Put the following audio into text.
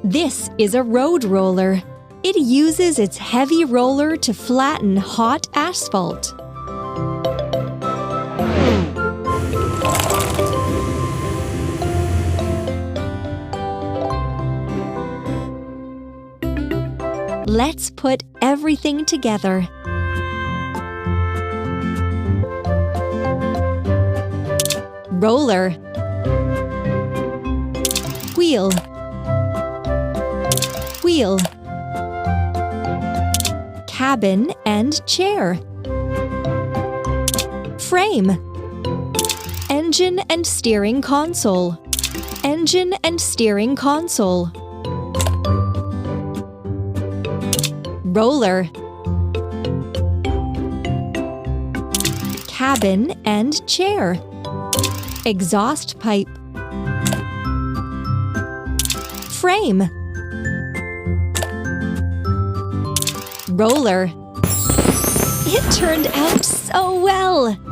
This is a road roller. It uses its heavy roller to flatten hot asphalt. Let's put everything together. Roller, wheel, wheel, cabin and chair, frame, engine and steering console, engine and steering console, roller, cabin and chair, exhaust pipe, frame, roller. It turned out so well!